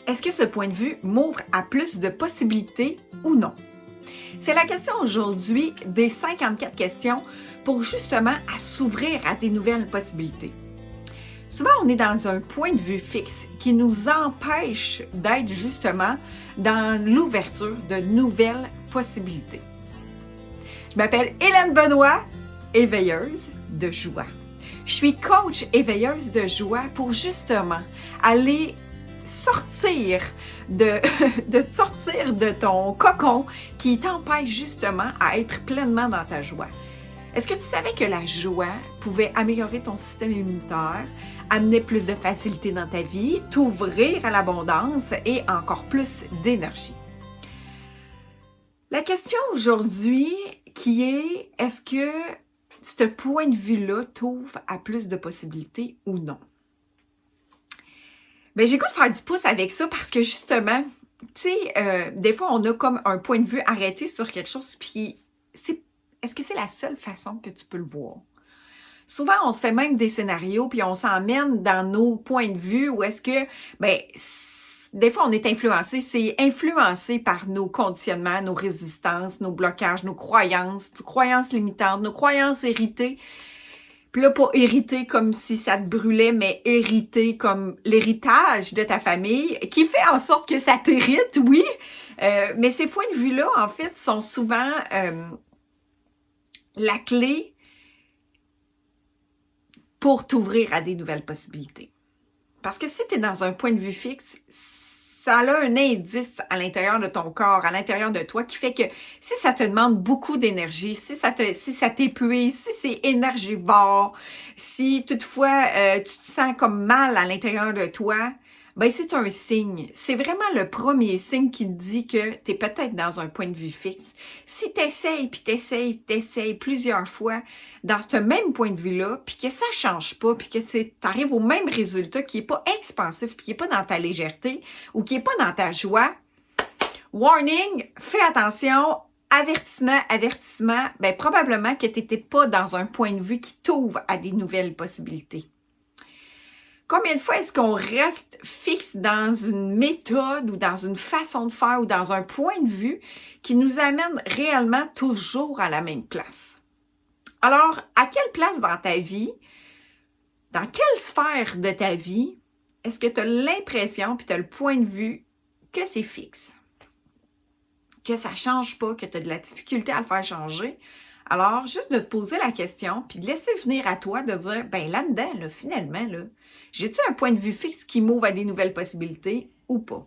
Est-ce que ce point de vue m'ouvre à plus de possibilités ou non? C'est la question aujourd'hui des 54 questions pour justement à s'ouvrir à des nouvelles possibilités. Souvent, on est dans un point de vue fixe qui nous empêche d'être justement dans l'ouverture de nouvelles possibilités. Je m'appelle Hélène Benoît, éveilleuse de joie. Je suis coach éveilleuse de joie pour justement aller sortir de ton cocon qui t'empêche justement à être pleinement dans ta joie. Est-ce que tu savais que la joie pouvait améliorer ton système immunitaire, amener plus de facilité dans ta vie, t'ouvrir à l'abondance et encore plus d'énergie? La question aujourd'hui qui est, est-ce que ce point de vue-là t'ouvre à plus de possibilités ou non? Bien, j'ai goût de faire du pouce avec ça parce que justement, tu sais, des fois, on a comme un point de vue arrêté sur quelque chose, puis est-ce que c'est la seule façon que tu peux le voir? Souvent, on se fait même des scénarios, puis on s'emmène dans nos points de vue où est-ce que, bien, des fois, on est influencé. C'est influencé par nos conditionnements, nos résistances, nos blocages, nos croyances limitantes, nos croyances héritées. Puis là, pas hériter comme si ça te brûlait, mais hériter comme l'héritage de ta famille, qui fait en sorte que ça t'hérite, oui. Mais ces points de vue-là, en fait, sont souvent la clé pour t'ouvrir à des nouvelles possibilités. Parce que si tu es dans un point de vue fixe, ça a un indice à l'intérieur de ton corps, à l'intérieur de toi, qui fait que si ça te demande beaucoup d'énergie, si ça t'épuise, si c'est énergivore, si toutefois tu te sens comme mal à l'intérieur de toi, ben c'est un signe. C'est vraiment le premier signe qui te dit que tu es peut-être dans un point de vue fixe. Si tu essayes, puis t'essayes plusieurs fois dans ce même point de vue-là, puis que ça change pas, puis que tu arrives au même résultat qui est pas expansif, puis qui est pas dans ta légèreté, ou qui est pas dans ta joie, warning, fais attention, avertissement, ben probablement que tu n'étais pas dans un point de vue qui t'ouvre à des nouvelles possibilités. Combien de fois est-ce qu'on reste fixe dans une méthode ou dans une façon de faire ou dans un point de vue qui nous amène réellement toujours à la même place? Alors, à quelle place dans ta vie, dans quelle sphère de ta vie, est-ce que tu as l'impression puis tu as le point de vue que c'est fixe? Que ça ne change pas, que tu as de la difficulté à le faire changer? Alors, juste de te poser la question, puis de laisser venir à toi, de dire, ben là-dedans, là, finalement, là, j'ai-tu un point de vue fixe qui m'ouvre à des nouvelles possibilités ou pas?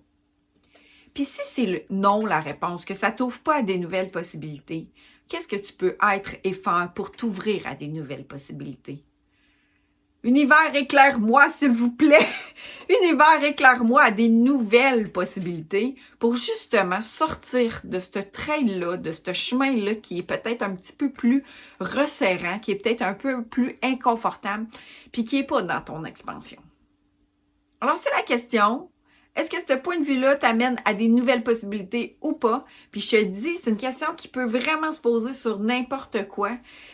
Puis si c'est le non, la réponse, que ça ne t'ouvre pas à des nouvelles possibilités, qu'est-ce que tu peux être et faire pour t'ouvrir à des nouvelles possibilités? Univers, éclaire-moi, s'il vous plaît. Univers, éclaire-moi à des nouvelles possibilités pour justement sortir de ce trail-là, de ce chemin-là qui est peut-être un petit peu plus resserrant, qui est peut-être un peu plus inconfortable, puis qui n'est pas dans ton expansion. Alors, c'est la question. Est-ce que ce point de vue-là t'amène à des nouvelles possibilités ou pas? Puis je te dis, c'est une question qui peut vraiment se poser sur n'importe quoi.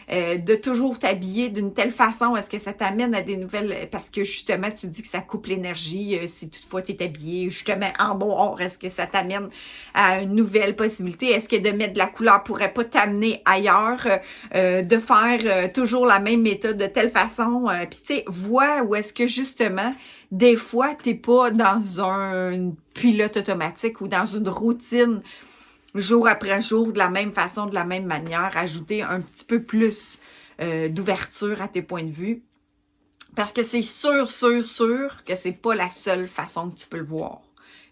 De toujours t'habiller d'une telle façon, est-ce que ça t'amène à des nouvelles... Parce que justement, tu dis que ça coupe l'énergie si toutefois tu es habillé justement en or. Est-ce que ça t'amène à une nouvelle possibilité? Est-ce que de mettre de la couleur pourrait pas t'amener ailleurs? De faire toujours la même méthode de telle façon? Puis tu sais, vois où est-ce que justement... Des fois, tu n'es pas dans un pilote automatique ou dans une routine jour après jour, de la même façon, de la même manière, ajouter un petit peu plus d'ouverture à tes points de vue. Parce que c'est sûr que c'est pas la seule façon que tu peux le voir.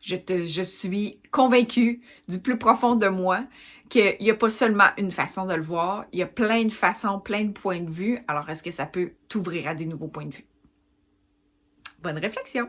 Je suis convaincue du plus profond de moi qu'il n'y a pas seulement une façon de le voir, il y a plein de façons, plein de points de vue. Alors, est-ce que ça peut t'ouvrir à des nouveaux points de vue? Bonne réflexion!